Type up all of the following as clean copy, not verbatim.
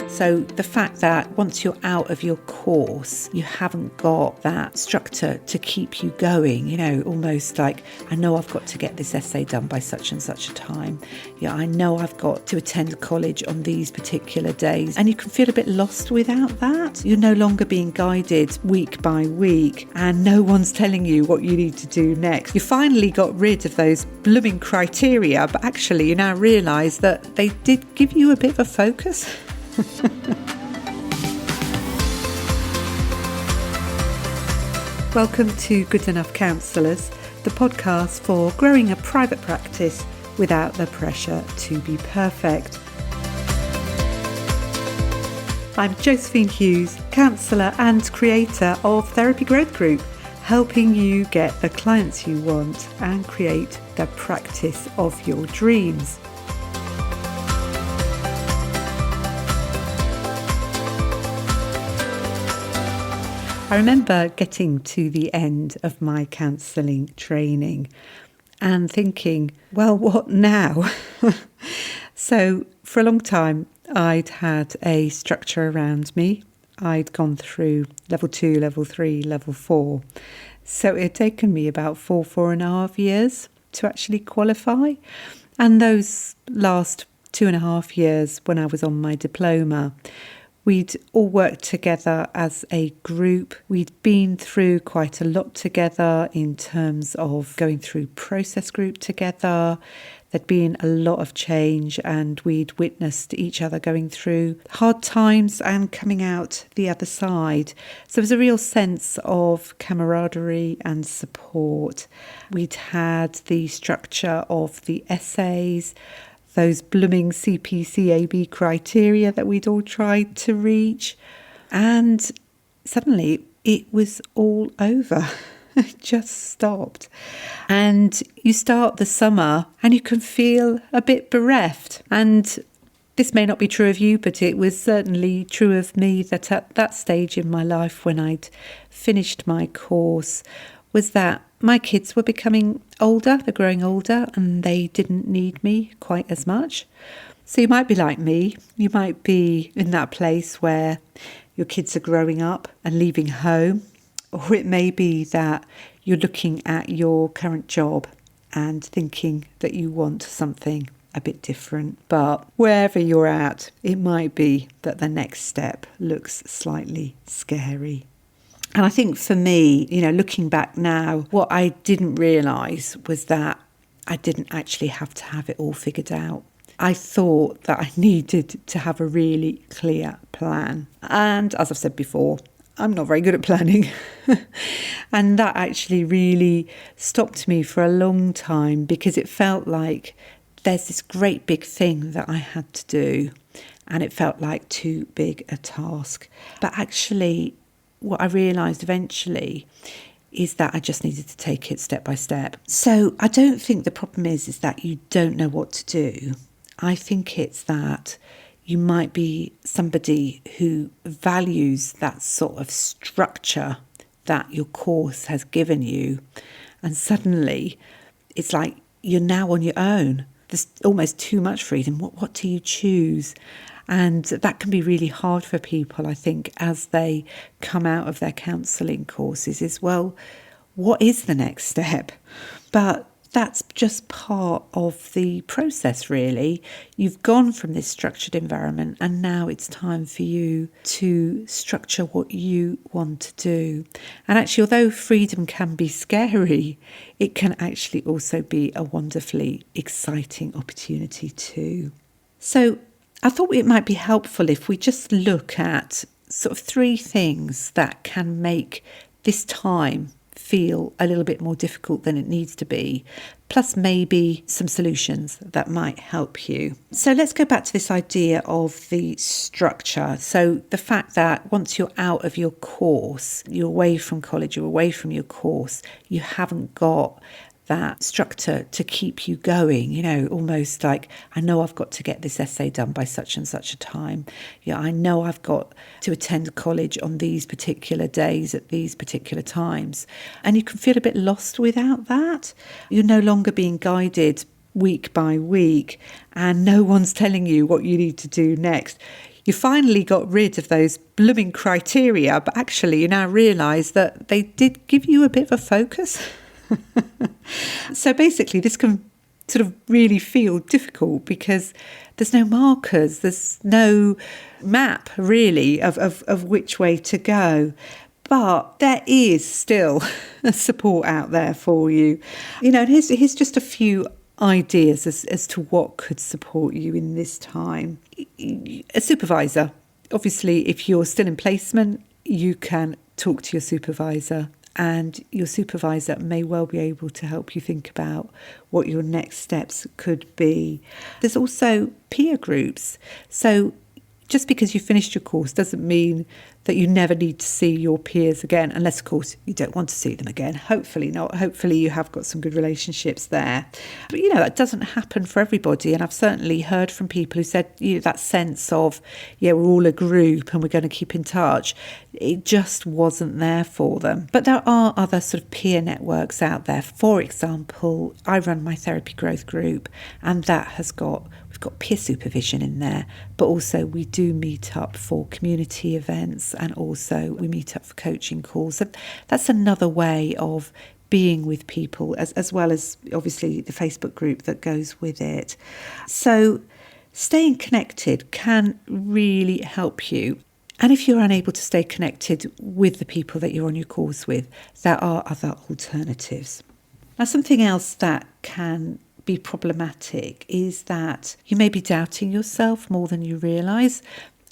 So the fact that once you're out of your course, you haven't got that structure to keep you going, almost like, I know I've got to get this essay done by such and such a time. Yeah, I know I've got to attend college on these particular days. And you can feel a bit lost without that. You're no longer being guided week by week and no one's telling you what you need to do next. You finally got rid of those blooming criteria, but actually you now realise that they did give you a bit of a focus. Welcome to Good Enough Counsellors, the podcast for growing a private practice without the pressure to be perfect. I'm Josephine Hughes, counsellor and creator of Therapy Growth Group, helping you get the clients you want and create the practice of your dreams. I remember getting to the end of my counselling training and thinking, well, what now? So for a long time, I'd had a structure around me. I'd gone through level 2, level 3, level 4. So it had taken me about 4.5 years to actually qualify. And those last 2.5 years when I was on my diploma, we'd all worked together as a group. We'd been through quite a lot together in terms of going through process group together. There'd been a lot of change and we'd witnessed each other going through hard times and coming out the other side. So there was a real sense of camaraderie and support. We'd had the structure of the essays, those blooming CPCAB criteria that we'd all tried to reach. And suddenly it was all over. It just stopped. And you start the summer and you can feel a bit bereft. And this may not be true of you, but it was certainly true of me that at that stage in my life when I'd finished my course was that my kids were becoming older, they're growing older, and they didn't need me quite as much. So you might be like me, you might be in that place where your kids are growing up and leaving home, or it may be that you're looking at your current job and thinking that you want something a bit different. But wherever you're at, it might be that the next step looks slightly scary. And I think for me, looking back now, what I didn't realise was that I didn't actually have to have it all figured out. I thought that I needed to have a really clear plan. And as I've said before, I'm not very good at planning. And that actually really stopped me for a long time because it felt like there's this great big thing that I had to do. And it felt like too big a task. But actually, what I realised eventually is that I just needed to take it step by step. So I don't think the problem is that you don't know what to do. I think it's that you might be somebody who values that sort of structure that your course has given you. And suddenly it's like you're now on your own. There's almost too much freedom. What do you choose? And that can be really hard for people, I think, as they come out of their counselling courses is, well, what is the next step? But that's just part of the process, really. You've gone from this structured environment and now it's time for you to structure what you want to do. And actually, although freedom can be scary, it can actually also be a wonderfully exciting opportunity too. So I thought it might be helpful if we just look at sort of 3 things that can make this time feel a little bit more difficult than it needs to be, plus maybe some solutions that might help you. So let's go back to this idea of the structure. So the fact that once you're out of your course, you're away from college, you're away from your course, you haven't got that structure to keep you going, almost like, I know I've got to get this essay done by such and such a time. Yeah, I know I've got to attend college on these particular days at these particular times. And you can feel a bit lost without that. You're no longer being guided week by week and no one's telling you what you need to do next. You finally got rid of those blooming criteria, but actually you now realise that they did give you a bit of a focus. So basically this can sort of really feel difficult because there's no markers, there's no map really of which way to go. But there is still support out there for you. And here's just a few ideas as to what could support you in this time. A supervisor. Obviously, if you're still in placement, you can talk to your supervisor, and your supervisor may well be able to help you think about what your next steps could be. There's also peer groups. So just because you finished your course doesn't mean that you never need to see your peers again, unless, of course, you don't want to see them again. Hopefully not. Hopefully you have got some good relationships there. But, that doesn't happen for everybody. And I've certainly heard from people who said, that sense of, we're all a group and we're going to keep in touch. It just wasn't there for them. But there are other sort of peer networks out there. For example, I run my therapy growth group, and we've got peer supervision in there, but also we do meet up for community events, and also we meet up for coaching calls. So that's another way of being with people, as well as obviously the Facebook group that goes with it. So staying connected can really help you. And if you're unable to stay connected with the people that you're on your course with, there are other alternatives. Now, something else that can be problematic is that you may be doubting yourself more than you realise.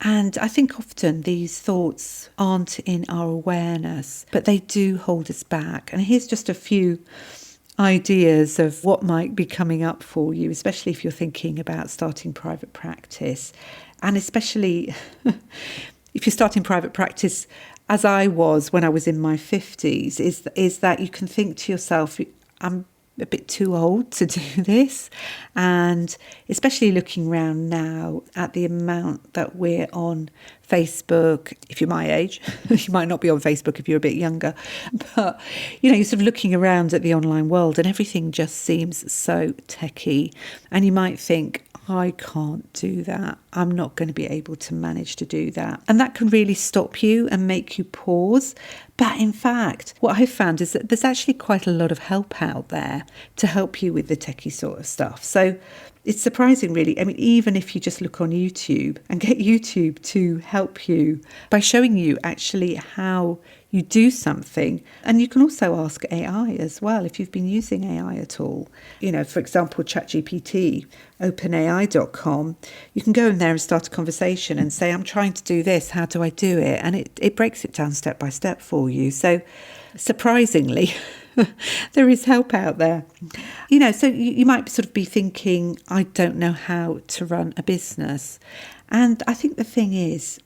And I think often these thoughts aren't in our awareness, but they do hold us back. And here's just a few ideas of what might be coming up for you, especially if you're thinking about starting private practice. And especially if you're starting private practice, as I was when I was in my 50s, is that you can think to yourself, I'm a bit too old to do this. And especially looking around now at the amount that we're on Facebook. If you're my age, you might not be on Facebook if you're a bit younger, but you're sort of looking around at the online world and everything just seems so techie, and you might think, I can't do that. I'm not going to be able to manage to do that. And that can really stop you and make you pause. But in fact, what I've found is that there's actually quite a lot of help out there to help you with the techie sort of stuff. So it's surprising, really. I mean, even if you just look on YouTube and get YouTube to help you by showing you actually how you do something. And you can also ask AI as well, if you've been using AI at all. For example, ChatGPT, openai.com, you can go in there and start a conversation and say, I'm trying to do this, how do I do it? And it breaks it down step by step for you. So surprisingly, there is help out there. So you might sort of be thinking, I don't know how to run a business. And I think the thing is,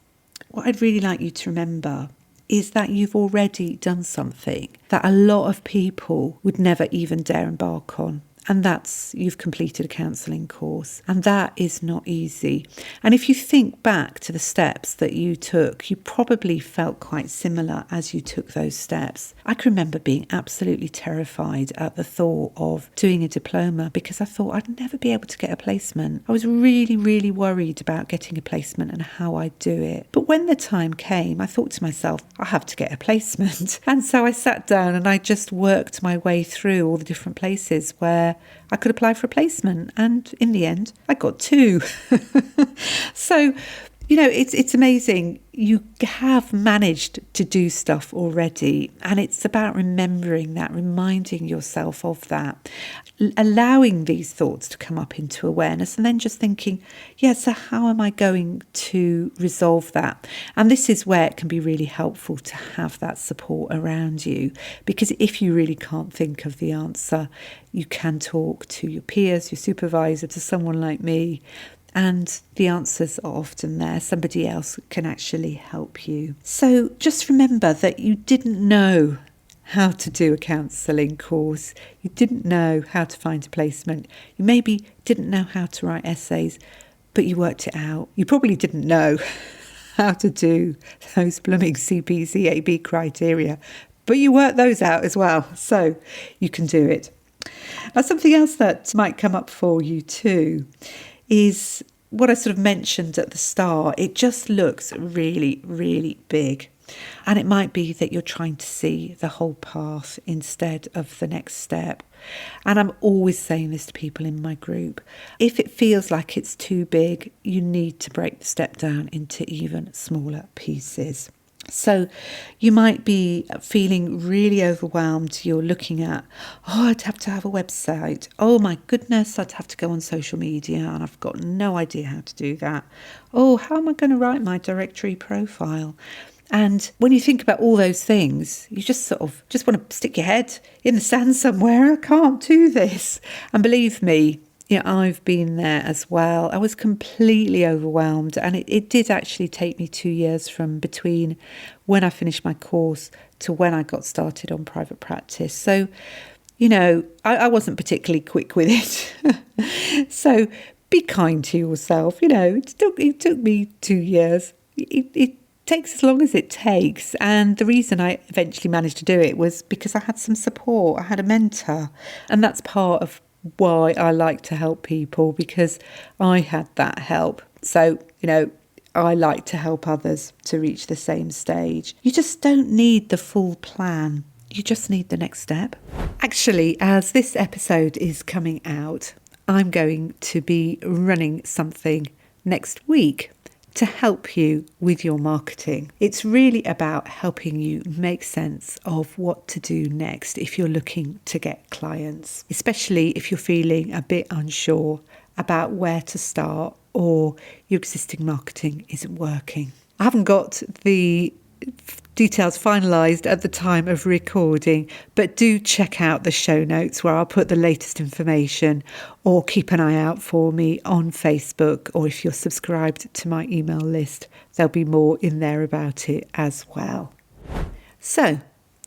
what I'd really like you to remember is that you've already done something that a lot of people would never even dare embark on. And that's, you've completed a counselling course. And that is not easy. And if you think back to the steps that you took, you probably felt quite similar as you took those steps. I can remember being absolutely terrified at the thought of doing a diploma because I thought I'd never be able to get a placement. I was really, really worried about getting a placement and how I'd do it. But when the time came, I thought to myself, I have to get a placement. And so I sat down and I just worked my way through all the different places where I could apply for a placement, and in the end I got 2. So it's amazing. You have managed to do stuff already, and it's about remembering that, reminding yourself of that, allowing these thoughts to come up into awareness, and then just thinking, so how am I going to resolve that? And this is where it can be really helpful to have that support around you, because if you really can't think of the answer, you can talk to your peers, your supervisor, to someone like me, and the answers are often there. Somebody else can actually help you. So just remember that you didn't know how to do a counselling course. You didn't know how to find a placement. You maybe didn't know how to write essays, but you worked it out. You probably didn't know how to do those blooming CPCAB criteria, but you worked those out as well. So you can do it. Now, something else that might come up for you too is what I sort of mentioned at the start, it just looks really, really big. And it might be that you're trying to see the whole path instead of the next step. And I'm always saying this to people in my group. If it feels like it's too big, you need to break the step down into even smaller pieces. So you might be feeling really overwhelmed. You're looking at, I'd have to have a website. Oh my goodness, I'd have to go on social media and I've got no idea how to do that. Oh, how am I going to write my directory profile? And when you think about all those things, you just want to stick your head in the sand somewhere. I can't do this. And believe me, I've been there as well. I was completely overwhelmed, and it did actually take me 2 years from between when I finished my course to when I got started on private practice. So, I wasn't particularly quick with it. So be kind to yourself. It took me 2 years. It takes as long as it takes. And the reason I eventually managed to do it was because I had some support. I had a mentor, and that's part of why I like to help people, because I had that help. So, I like to help others to reach the same stage. You just don't need the full plan. You just need the next step. Actually, as this episode is coming out, I'm going to be running something next week to help you with your marketing. It's really about helping you make sense of what to do next if you're looking to get clients, especially if you're feeling a bit unsure about where to start or your existing marketing isn't working. I haven't got the details finalised at the time of recording, but do check out the show notes where I'll put the latest information, or keep an eye out for me on Facebook, or if you're subscribed to my email list, there'll be more in there about it as well. So,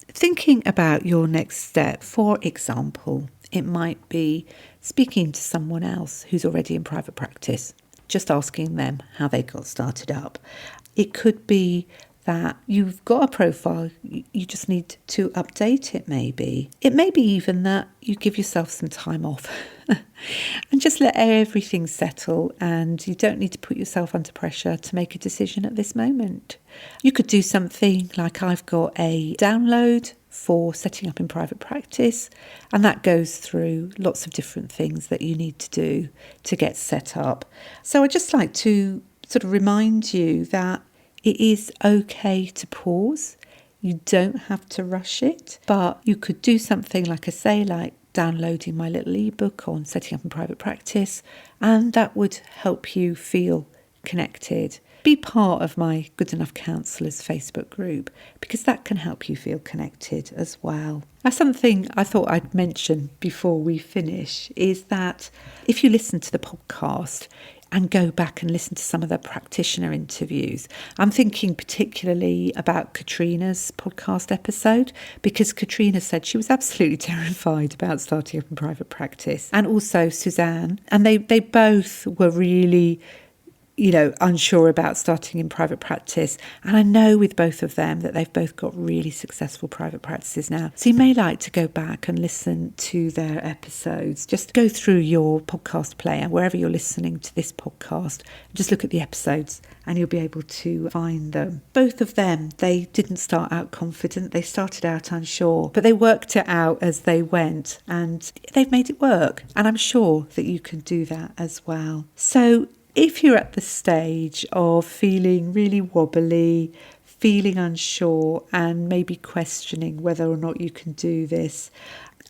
thinking about your next step, for example, it might be speaking to someone else who's already in private practice, just asking them how they got started up. It could be that you've got a profile, you just need to update it maybe. It may be even that you give yourself some time off and just let everything settle, and you don't need to put yourself under pressure to make a decision at this moment. You could do something like, I've got a download for setting up in private practice, and that goes through lots of different things that you need to do to get set up. So I'd just like to sort of remind you that it is okay to pause. You don't have to rush it, but you could do something like I say, like downloading my little ebook on setting up in private practice, and that would help you feel connected. Be part of my Good Enough Counsellors Facebook group, because that can help you feel connected as well. Now, something I thought I'd mention before we finish is that if you listen to the podcast and go back and listen to some of the practitioner interviews, I'm thinking particularly about Katrina's podcast episode, because Katrina said she was absolutely terrified about starting up in private practice, and also Suzanne, and they both were really unsure about starting in private practice. And I know with both of them that they've both got really successful private practices now. So you may like to go back and listen to their episodes. Just go through your podcast player, wherever you're listening to this podcast, just look at the episodes and you'll be able to find them. Both of them, they didn't start out confident. They started out unsure, but they worked it out as they went, and they've made it work. And I'm sure that you can do that as well. So if you're at the stage of feeling really wobbly, feeling unsure, and maybe questioning whether or not you can do this,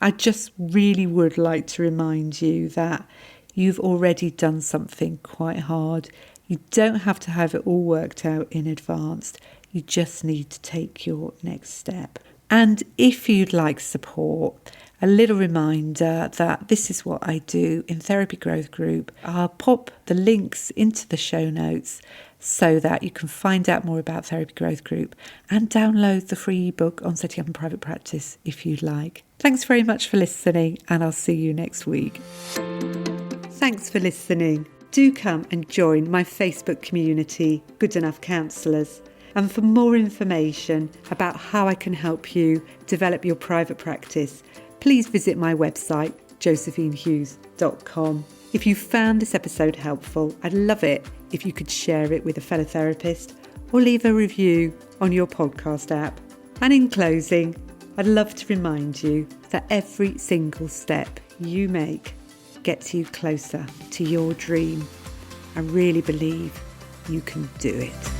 I just really would like to remind you that you've already done something quite hard. You don't have to have it all worked out in advance. You just need to take your next step. And if you'd like support, a little reminder that this is what I do in Therapy Growth Group. I'll pop the links into the show notes so that you can find out more about Therapy Growth Group and download the free ebook on setting up in private practice if you'd like. Thanks very much for listening, and I'll see you next week. Thanks for listening. Do come and join my Facebook community, Good Enough Counsellors. And for more information about how I can help you develop your private practice, please visit my website, josephinehughes.com. If you found this episode helpful, I'd love it if you could share it with a fellow therapist or leave a review on your podcast app. And in closing, I'd love to remind you that every single step you make gets you closer to your dream. I really believe you can do it.